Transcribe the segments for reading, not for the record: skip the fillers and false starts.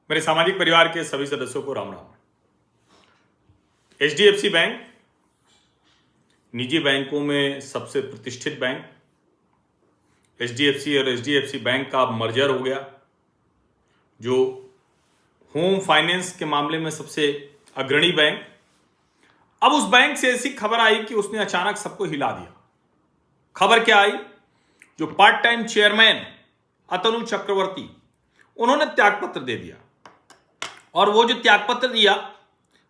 मेरे सामाजिक परिवार के सभी सदस्यों को राम राम। एचडीएफसी बैंक निजी बैंकों में सबसे प्रतिष्ठित बैंक। एचडीएफसी और एचडीएफसी बैंक का मर्जर हो गया, जो होम फाइनेंस के मामले में सबसे अग्रणी बैंक। अब उस बैंक से ऐसी खबर आई कि उसने अचानक सबको हिला दिया। खबर क्या आई? जो पार्ट टाइम चेयरमैन अतनु चक्रवर्ती, उन्होंने त्यागपत्र दे दिया। और वो जो त्यागपत्र दिया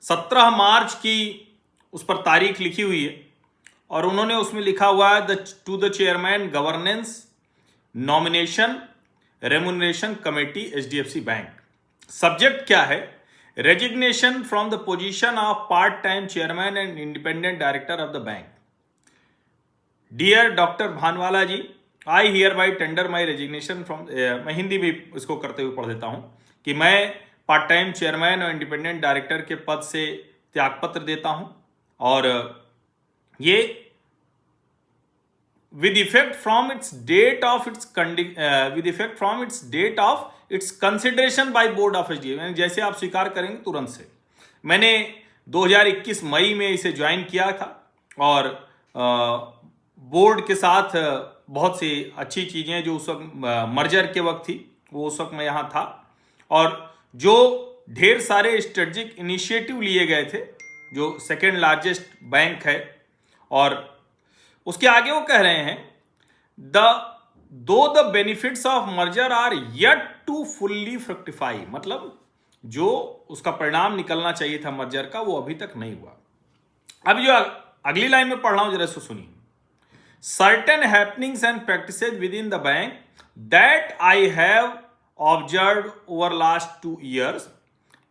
17 मार्च की उस पर तारीख लिखी हुई है, और उन्होंने उसमें लिखा हुआ है to the chairman governance nomination remuneration committee HDFC bank. Subject क्या है? Resignation from the position of part time chairman and independent director of the bank. Dear doctor Bhanwala ji, I hereby tender my resignation from, मैं हिंदी में इसको करते हुए पढ़ देता हूं कि मैं पार्ट टाइम चेयरमैन और इंडिपेंडेंट डायरेक्टर के पद से त्यागपत्र देता हूं, और ये with effect from its date of its consideration by board of HDFC। जैसे आप स्वीकार करेंगे तुरंत से। मैंने 2021 मई में इसे ज्वाइन किया था, और बोर्ड के साथ बहुत सी अच्छी चीजें जो उस वक्त मर्जर के वक्त थी, वो उस वक्त मैं यहाँ था। और जो ढेर सारे स्ट्रेटेजिक इनिशिएटिव लिए गए थे, जो सेकेंड लार्जेस्ट बैंक है, और उसके आगे वो कह रहे हैं the benefits of merger are yet to fully fructify. मतलब जो उसका परिणाम निकलना चाहिए था मर्जर का, वो अभी तक नहीं हुआ। अब जो अगली लाइन में पढ़ रहा हूं, जरा सो सुनिए। Certain happenings and practices within the bank that I have observe over last 2 years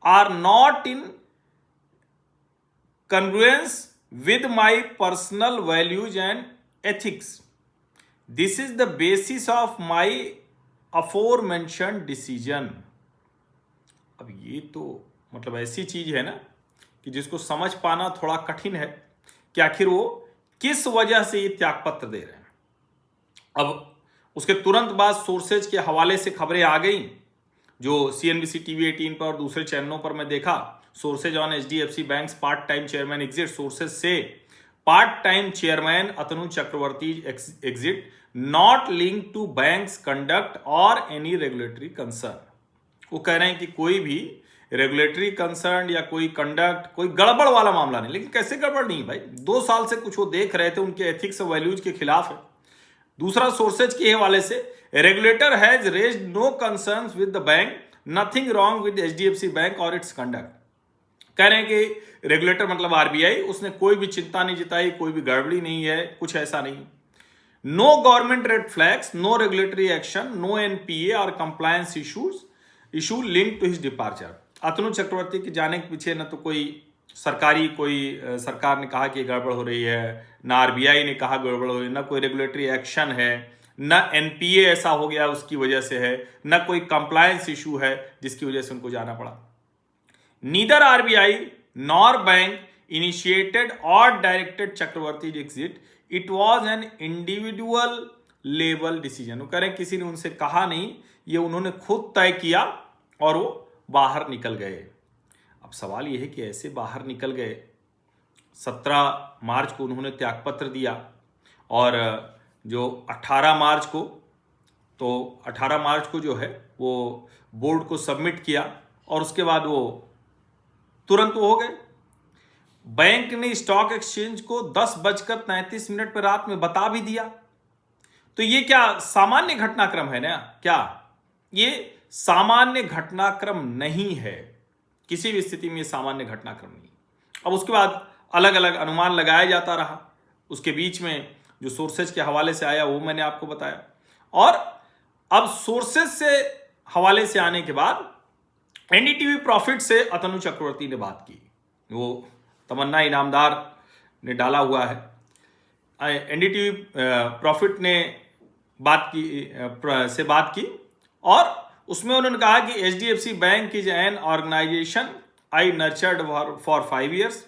आर नॉट इन congruence with my personal values and ethics. This is the basis of my aforementioned decision। अब ये तो मतलब ऐसी चीज है ना कि जिसको समझ पाना थोड़ा कठिन है कि आखिर वो किस वजह से ये त्यागपत्र दे रहे हैं। अब उसके तुरंत बाद सोर्सेज के हवाले से खबरें आ गई, जो सीएनबीसी टीवी 18 पर और दूसरे चैनलों पर मैं देखा। Sources on HDFC banks part time chairman exit. Sources से part time chairman Atanu Chakraborty exit not link to banks conduct और एनी रेगुलेटरी कंसर्न। वो कह रहे हैं कि कोई भी रेगुलेटरी कंसर्न या कोई कंडक्ट, कोई गड़बड़ वाला मामला नहीं। लेकिन कैसे गड़बड़ नहीं भाई? 2 साल से कुछ वो देख रहे थे, उनके एथिक्स और वैल्यूज के खिलाफ है। दूसरा सोर्सेज के हवाले से, regulator has raised no concerns with the bank, nothing wrong with HDFC bank और इट्स कंडक्ट। कह रहे हैं कि रेगुलेटर मतलब आरबीआई, उसने कोई भी चिंता नहीं जताई, कोई भी गड़बड़ी नहीं है, कुछ ऐसा नहीं। No government red flags, no regulatory action, no NPA और compliance issue link to his departure. Atanu Chakraborty के जाने के पीछे न तो कोई सरकार ने कहा कि गड़बड़ हो रही है, ना आरबीआई ने कहा गड़बड़ हो रही है, ना कोई रेगुलेटरी एक्शन है, ना एनपीए ऐसा हो गया उसकी वजह से है, ना कोई कंप्लायंस इशू है जिसकी वजह से उनको जाना पड़ा। Neither RBI nor bank initiated or directed Chakravarti's exit. It was an individual level decision। वो कह रहे हैं किसी ने उनसे कहा नहीं, ये उन्होंने खुद तय किया और वो बाहर निकल गए। अब सवाल ये है कि ऐसे बाहर निकल गए, 17 मार्च को उन्होंने त्यागपत्र दिया, और जो 18 मार्च को जो है वो बोर्ड को सबमिट किया, और उसके बाद वो तुरंत हो गए। बैंक ने स्टॉक एक्सचेंज को 10:33 पर रात में बता भी दिया। तो ये क्या सामान्य घटनाक्रम है ना? क्या ये सामान्य घटनाक्रम नहीं है? किसी भी स्थिति में ये सामान्य घटनाक्रम नहीं। अब उसके बाद अलग अलग अनुमान लगाया जाता रहा। उसके बीच में जो सोर्सेज के हवाले से आया वो मैंने आपको बताया, और अब सोर्सेज से हवाले से आने के बाद एनडीटीवी प्रॉफिट से अतनु चक्रवर्ती ने बात की। वो तमन्ना इनामदार ने डाला हुआ है। एनडीटीवी प्रॉफिट ने बात की, और उसमें उन्होंने कहा कि HDFC bank is an organisation I nurtured for 5 years।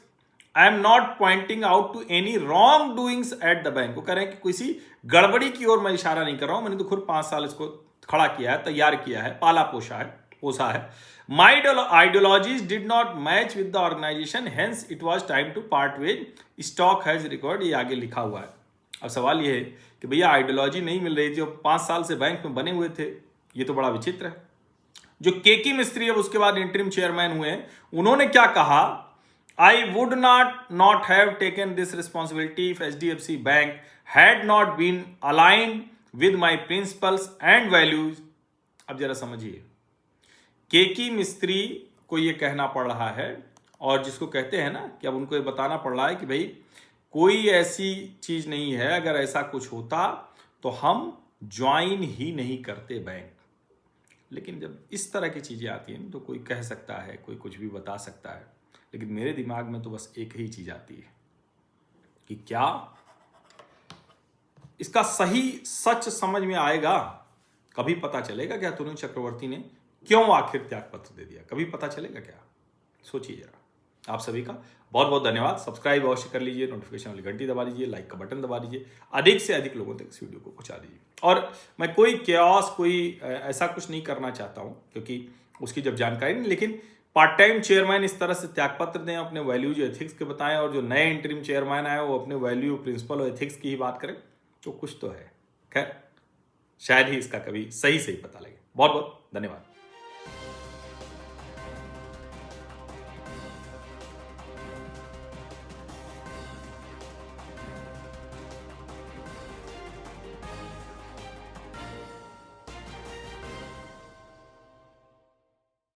I am not pointing out to any wrong doings at the bank. वो कह रहे हैं कि किसी गड़बड़ी की ओर मैं इशारा नहीं कर रहा हूं, मैंने तो खुद 5 साल इसको खड़ा किया है, तैयार किया है, पाला पोषा है। पोसा है। My ideologies did not match with the organization, hence it was time to part ways, stock has record, ये आगे लिखा हुआ है। अब सवाल ये है कि भैया आइडियोलॉजी नहीं मिल रही थी, जो 5 साल से बैंक में बने हुए थे, ये तो बड़ा विचित्र है। जो केकी मिस्त्री अब उसके बाद इंटरिम चेयरमैन हुए, उन्होंने क्या कहा, I would not have taken this responsibility if HDFC bank had not been aligned with my principles and values. अब जरा समझिए, केकी मिस्त्री को ये कहना पड़ रहा है, और जिसको कहते हैं ना कि अब उनको ये बताना पड़ रहा है कि भाई कोई ऐसी चीज नहीं है, अगर ऐसा कुछ होता तो हम ज्वाइन ही नहीं करते बैंक। लेकिन जब इस तरह की चीजें आती हैं तो कोई कह सकता है, कोई कुछ भी बता सकता है, लेकिन मेरे दिमाग में तो बस एक ही चीज आती है कि क्या इसका सही सच समझ में आएगा, कभी पता चलेगा क्या तरुण चक्रवर्ती ने क्यों आखिर त्यागपत्र दे दिया, कभी पता चलेगा क्या? सोचिए जरा। आप सभी का बहुत बहुत धन्यवाद। सब्सक्राइब अवश्य कर लीजिए, नोटिफिकेशन वाली घंटी दबा दीजिए, लाइक का बटन दबा दीजिए, अधिक से अधिक लोगों तक इस वीडियो को पहुंचा दीजिए। और मैं कोई केओस, कोई ऐसा कुछ नहीं करना चाहता हूं, क्योंकि उसकी जब जानकारी नहीं, लेकिन पार्ट टाइम चेयरमैन इस तरह से त्यागपत्र दें, अपने वैल्यूज एथिक्स के बताएं, और जो नए इंटरिम चेयरमैन आए वो अपने वैल्यू, प्रिंसिपल और एथिक्स की ही बात करें, तो कुछ तो है। खैर, शायद ही इसका कभी सही पता लगे। बहुत बहुत धन्यवाद।